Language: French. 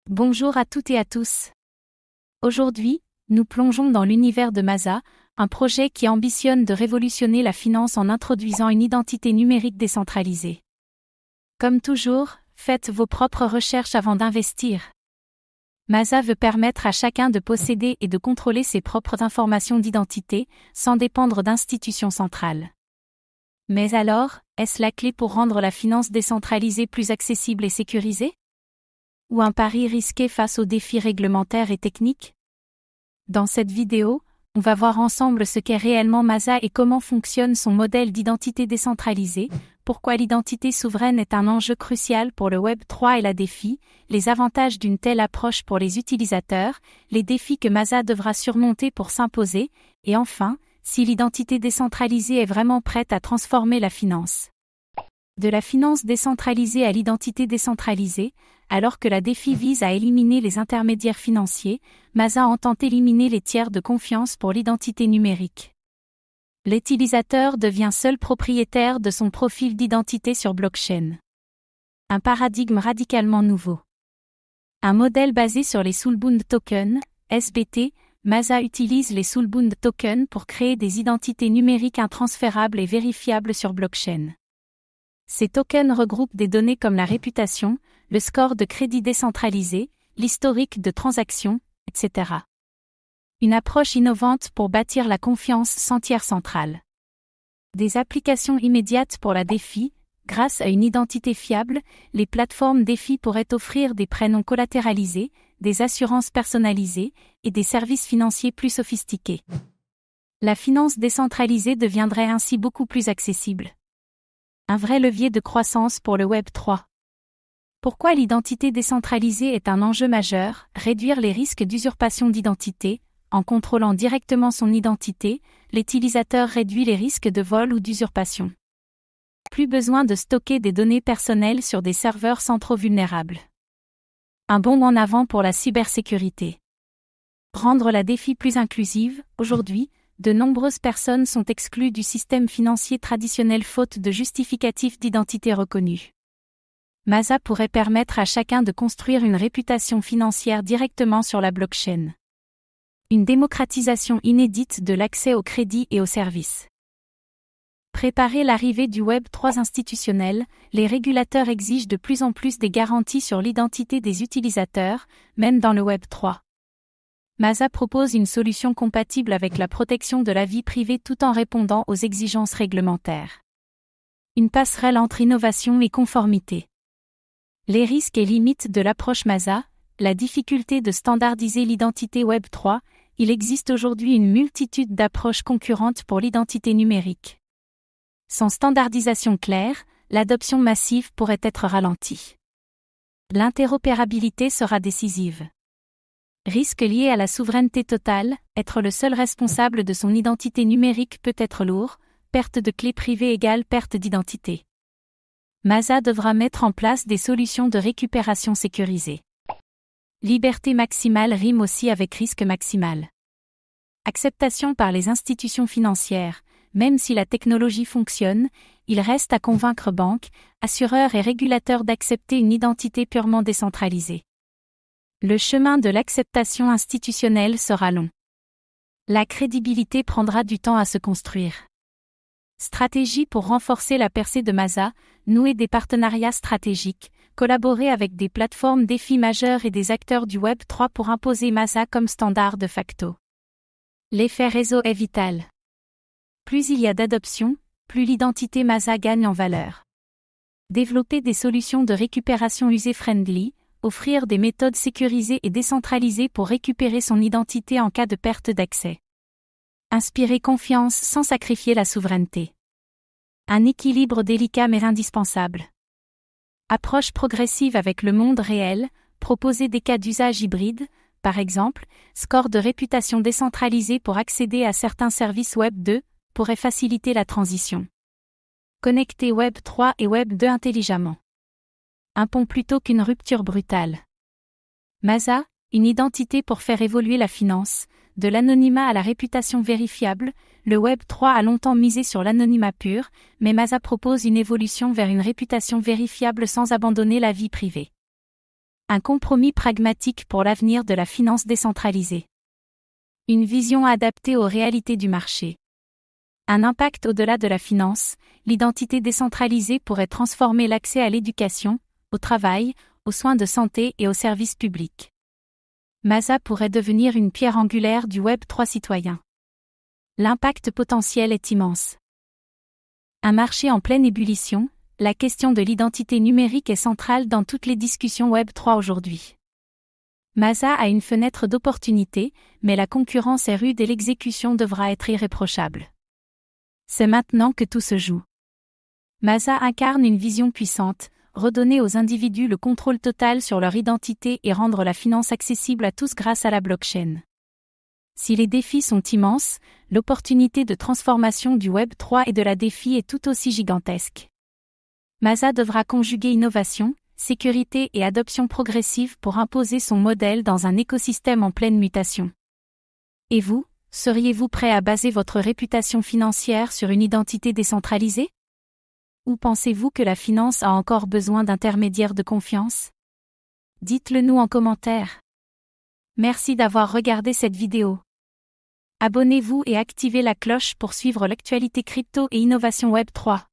Bonjour à toutes et à tous. Aujourd'hui, nous plongeons dans l'univers de Masa, un projet qui ambitionne de révolutionner la finance en introduisant une identité numérique décentralisée. Comme toujours, faites vos propres recherches avant d'investir. Masa veut permettre à chacun de posséder et de contrôler ses propres informations d'identité, sans dépendre d'institutions centrales. Mais alors, est-ce la clé pour rendre la finance décentralisée plus accessible et sécurisée? Ou un pari risqué face aux défis réglementaires et techniques? Dans cette vidéo, on va voir ensemble ce qu'est réellement Masa et comment fonctionne son modèle d'identité décentralisée, pourquoi l'identité souveraine est un enjeu crucial pour le Web 3 et la DeFi, les avantages d'une telle approche pour les utilisateurs, les défis que Masa devra surmonter pour s'imposer, et enfin, si l'identité décentralisée est vraiment prête à transformer la finance. De la finance décentralisée à l'identité décentralisée, alors que la DeFi vise à éliminer les intermédiaires financiers, Masa entend éliminer les tiers de confiance pour l'identité numérique. L'utilisateur devient seul propriétaire de son profil d'identité sur blockchain. Un paradigme radicalement nouveau. Un modèle basé sur les Soulbound Tokens, SBT, Masa utilise les Soulbound Tokens pour créer des identités numériques intransférables et vérifiables sur blockchain. Ces tokens regroupent des données comme la réputation, le score de crédit décentralisé, l'historique de transactions, etc. Une approche innovante pour bâtir la confiance sans tiers central. Des applications immédiates pour la DeFi. Grâce à une identité fiable, les plateformes DeFi pourraient offrir des prêts non collatéralisés, des assurances personnalisées et des services financiers plus sophistiqués. La finance décentralisée deviendrait ainsi beaucoup plus accessible. Un vrai levier de croissance pour le Web 3. Pourquoi l'identité décentralisée est un enjeu majeur? Réduire les risques d'usurpation d'identité. En contrôlant directement son identité, l'utilisateur réduit les risques de vol ou d'usurpation. Plus besoin de stocker des données personnelles sur des serveurs centraux vulnérables. Un bond en avant pour la cybersécurité. Rendre la DeFi plus inclusive. Aujourd'hui, de nombreuses personnes sont exclues du système financier traditionnel faute de justificatif d'identité reconnu. Masa pourrait permettre à chacun de construire une réputation financière directement sur la blockchain. Une démocratisation inédite de l'accès au crédit et aux services. Préparer l'arrivée du Web 3 institutionnel, les régulateurs exigent de plus en plus des garanties sur l'identité des utilisateurs, même dans le Web 3. Masa propose une solution compatible avec la protection de la vie privée tout en répondant aux exigences réglementaires. Une passerelle entre innovation et conformité. Les risques et limites de l'approche Masa, la difficulté de standardiser l'identité Web 3, il existe aujourd'hui une multitude d'approches concurrentes pour l'identité numérique. Sans standardisation claire, l'adoption massive pourrait être ralentie. L'interopérabilité sera décisive. Risque lié à la souveraineté totale, être le seul responsable de son identité numérique peut être lourd, perte de clés privées égale perte d'identité. Masa devra mettre en place des solutions de récupération sécurisées. Liberté maximale rime aussi avec risque maximal. Acceptation par les institutions financières. Même si la technologie fonctionne, il reste à convaincre banques, assureurs et régulateurs d'accepter une identité purement décentralisée. Le chemin de l'acceptation institutionnelle sera long. La crédibilité prendra du temps à se construire. Stratégie pour renforcer la percée de Masa, nouer des partenariats stratégiques, collaborer avec des plateformes DeFi majeures et des acteurs du Web 3 pour imposer Masa comme standard de facto. L'effet réseau est vital. Plus il y a d'adoption, plus l'identité Masa gagne en valeur. Développer des solutions de récupération user-friendly, offrir des méthodes sécurisées et décentralisées pour récupérer son identité en cas de perte d'accès. Inspirer confiance sans sacrifier la souveraineté. Un équilibre délicat mais indispensable. Approche progressive avec le monde réel, proposer des cas d'usage hybride, par exemple, score de réputation décentralisé pour accéder à certains services Web 2, pourrait faciliter la transition. Connecter Web 3 et Web 2 intelligemment. Un pont plutôt qu'une rupture brutale. Masa, une identité pour faire évoluer la finance, de l'anonymat à la réputation vérifiable, le Web 3 a longtemps misé sur l'anonymat pur, mais Masa propose une évolution vers une réputation vérifiable sans abandonner la vie privée. Un compromis pragmatique pour l'avenir de la finance décentralisée. Une vision adaptée aux réalités du marché. Un impact au-delà de la finance, l'identité décentralisée pourrait transformer l'accès à l'éducation, au travail, aux soins de santé et aux services publics. Masa pourrait devenir une pierre angulaire du Web 3 citoyen. L'impact potentiel est immense. Un marché en pleine ébullition, la question de l'identité numérique est centrale dans toutes les discussions Web 3 aujourd'hui. Masa a une fenêtre d'opportunité, mais la concurrence est rude et l'exécution devra être irréprochable. C'est maintenant que tout se joue. Masa incarne une vision puissante, redonner aux individus le contrôle total sur leur identité et rendre la finance accessible à tous grâce à la blockchain. Si les défis sont immenses, l'opportunité de transformation du Web 3 et de la défi est tout aussi gigantesque. Masa devra conjuguer innovation, sécurité et adoption progressive pour imposer son modèle dans un écosystème en pleine mutation. Et vous, seriez-vous prêt à baser votre réputation financière sur une identité décentralisée? Ou pensez-vous que la finance a encore besoin d'intermédiaires de confiance? Dites-le nous en commentaire. Merci d'avoir regardé cette vidéo. Abonnez-vous et activez la cloche pour suivre l'actualité crypto et innovation Web 3.